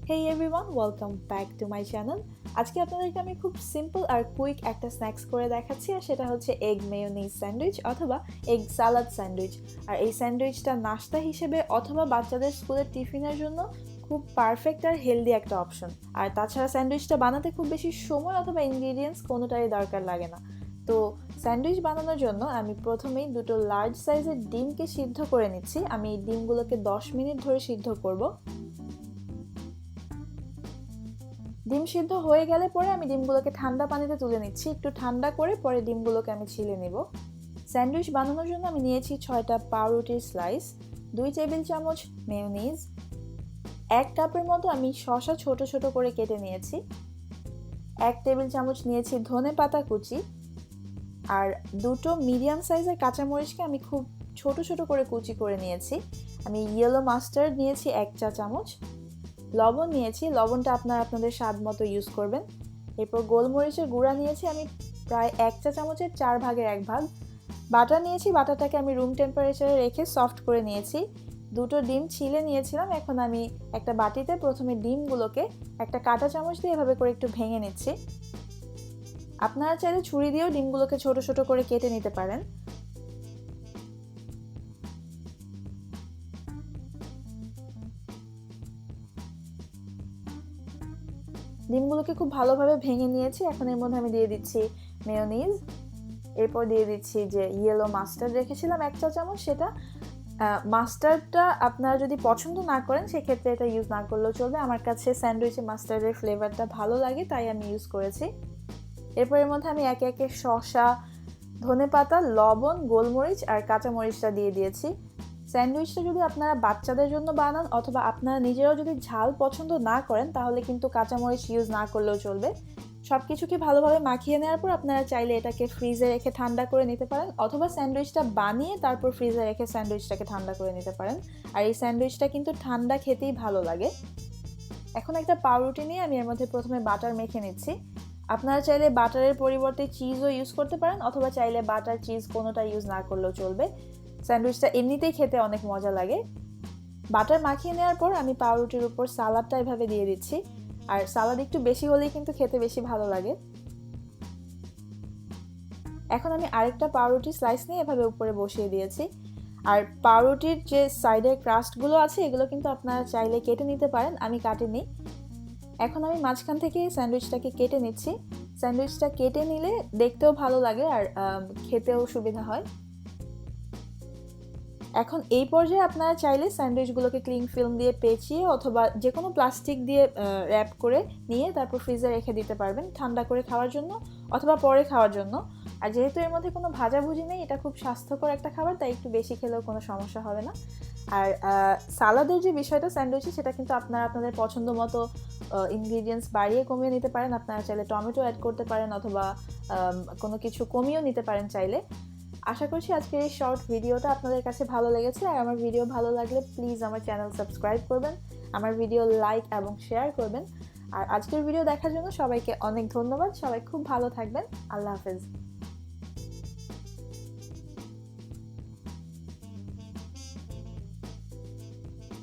Hey everyone, welcome back to my channel. আজকে আপনাদেরকে আমি খুব সিম্পল আর কুইক একটা স্ন্যাক্স করে দেখাচ্ছি আর সেটা হচ্ছে এগ মেয়োনিজ স্যান্ডউইচ অথবা এগ সালাদ স্যান্ডউইচ। আর এই স্যান্ডউইচটা নাস্তা হিসেবে অথবা বাচ্চাদের স্কুলের টিফিনের জন্য খুব পারফেক্ট আর হেলদি একটা অপশন। আর তাছাড়া স্যান্ডউইচটা বানাতে খুব বেশি সময় অথবা ইনগ্রিডিয়েন্টস কোনোটারই দরকার লাগে না। তো স্যান্ডউইচ বানানোর জন্য আমি প্রথমেই দুটো লার্জ সাইজের ডিমকে সিদ্ধ করে নিচ্ছি। আমি এই ডিমগুলোকে 10 মিনিট ধরে সিদ্ধ করব। ডিম সিদ্ধ হয়ে গেলে পরে আমি ডিমগুলোকে ঠান্ডা পানিতে তুলে নিচ্ছি। একটু ঠান্ডা করে পরে ডিমগুলোকে আমি ছিলে নেব। স্যান্ডউইচ বানানোর জন্য আমি নিয়েছি 6টা পাউরুটির স্লাইস, 2 টেবিল চামচ মেয়োনিজ, 1 কাপের মতো আমি শসা ছোট ছোট করে কেটে নিয়েছি, 1 টেবিল চামচ নিয়েছি ধনে পাতা কুচি, আর দুটো মিডিয়াম সাইজের কাঁচামরিচকে আমি খুব ছোট ছোট করে কুচি করে নিয়েছি। আমি ইয়েলো মাস্টার্ড নিয়েছি 1 চা চামচ, লবণ নিয়েছি, লবণটা আপনাদের স্বাদ মতো ইউজ করবেন। এরপর গোলমরিচের গুঁড়া নিয়েছি আমি প্রায় 1 চা চামচের 4 ভাগের 1 ভাগ। বাটার নিয়েছি, বাটারটাকে আমি রুম টেম্পারেচারে রেখে সফট করে নিয়েছি। দুটো ডিম ছিলে নিয়েছিলাম। এখন আমি একটা বাটিতে প্রথমে ডিমগুলোকে একটা কাঁটা চামচ দিয়ে এভাবে করে একটু ভেঙে নিচ্ছি। আপনারা চাইলে ছুরি দিয়েও ডিমগুলোকে ছোট ছোট করে কেটে নিতে পারেন। ডিমগুলোকে খুব ভালোভাবে ভেঙে নিয়েছি। এখন এর মধ্যে আমি দিয়ে দিচ্ছি মেয়োনিজ, এরপর দিয়ে দিচ্ছি যে ইয়েলো মাস্টার্ড রেখেছিলাম 1 চা চামচ, সেটা মাস্টার্ডটা আপনারা যদি পছন্দ না করেন সেক্ষেত্রে এটা ইউজ না করলেও চলবে। আমার কাছে স্যান্ডউইচে মাস্টার্ডের ফ্লেভারটা ভালো লাগে তাই আমি ইউজ করেছি। এরপর এর মধ্যে আমি একে একে শসা, ধনেপাতা, লবণ, গোলমরিচ আর কাঁচামরিচটা দিয়ে দিয়েছি। স্যান্ডউইচটা যদি আপনারা বাচ্চাদের জন্য বানান অথবা আপনারা নিজেরাও যদি ঝাল পছন্দ না করেন তাহলে কিন্তু কাঁচামরিচ ইউজ না করলেও চলবে। সব কিছুকে ভালোভাবে মাখিয়ে নেওয়ার পর আপনারা চাইলে এটাকে ফ্রিজে রেখে ঠান্ডা করে নিতে পারেন অথবা স্যান্ডউইচটা বানিয়ে তারপর ফ্রিজে রেখে স্যান্ডউইচটাকে ঠান্ডা করে নিতে পারেন। আর এই স্যান্ডউইচটা কিন্তু ঠান্ডা খেতেই ভালো লাগে। এখন একটা পাউরুটি নিয়ে আমি এর মধ্যে প্রথমে বাটার মেখে নিচ্ছি। আপনারা চাইলে বাটারের পরিবর্তে চিজও ইউজ করতে পারেন অথবা চাইলে বাটার চিজ কোনোটা ইউজ না করলেও চলবে। স্যান্ডউইচটা এমনিতেই খেতে অনেক মজা লাগে। বাটার মাখিয়ে নেওয়ার পর আমি পাউরুটির উপর সালাদটা এভাবে দিয়ে দিচ্ছি। আর সালাদ একটু বেশি হলেই কিন্তু খেতে বেশি ভালো লাগে। এখন আমি আরেকটা পাউরুটি স্লাইস নিয়ে এভাবে উপরে বসিয়ে দিয়েছি। আর পাউরুটির যে সাইডের ক্রাস্টগুলো আছে এগুলো কিন্তু আপনারা চাইলে কেটে নিতে পারেন, আমি কাটিনি। এখন আমি মাঝখান থেকে স্যান্ডউইচটাকে কেটে নিচ্ছি। স্যান্ডউইচটা কেটে নিলে দেখতেও ভালো লাগে আর খেতেও সুবিধা হয়। এখন এই পর্যায়ে আপনারা চাইলে স্যান্ডউইচগুলোকে ক্লিং ফিল্ম দিয়ে পেঁচিয়ে অথবা যে কোনো প্লাস্টিক দিয়ে র্যাপ করে নিয়ে তারপর ফ্রিজে রেখে দিতে পারবেন ঠান্ডা করে খাওয়ার জন্য অথবা পরে খাওয়ার জন্য। আর যেহেতু এর মধ্যে কোনো ভাজাভুজি নেই, এটা খুব স্বাস্থ্যকর একটা খাবার, তাই একটু বেশি খেলেও কোনো সমস্যা হবে না। আর সালাদের যে বিষয়টা স্যান্ডউইচে, সেটা কিন্তু আপনারা আপনাদের পছন্দ মতো ইনগ্রিডিয়েন্টস বাড়িয়ে কমিয়ে নিতে পারেন। আপনারা চাইলে টমেটো অ্যাড করতে পারেন অথবা কোনো কিছু কমিয়েও নিতে পারেন চাইলে। আশা করছি আজকের এই শর্ট ভিডিওটা আপনাদের কাছে ভালো লেগেছে। আর আমার ভিডিও ভালো লাগলে প্লিজ আমার চ্যানেল সাবস্ক্রাইব করবেন, আমার ভিডিও লাইক এবং শেয়ার করবেন। আর আজকের ভিডিও দেখার জন্য সবাইকে অনেক ধন্যবাদ। সবাই খুব ভালো থাকবেন। আল্লাহ হাফেজ।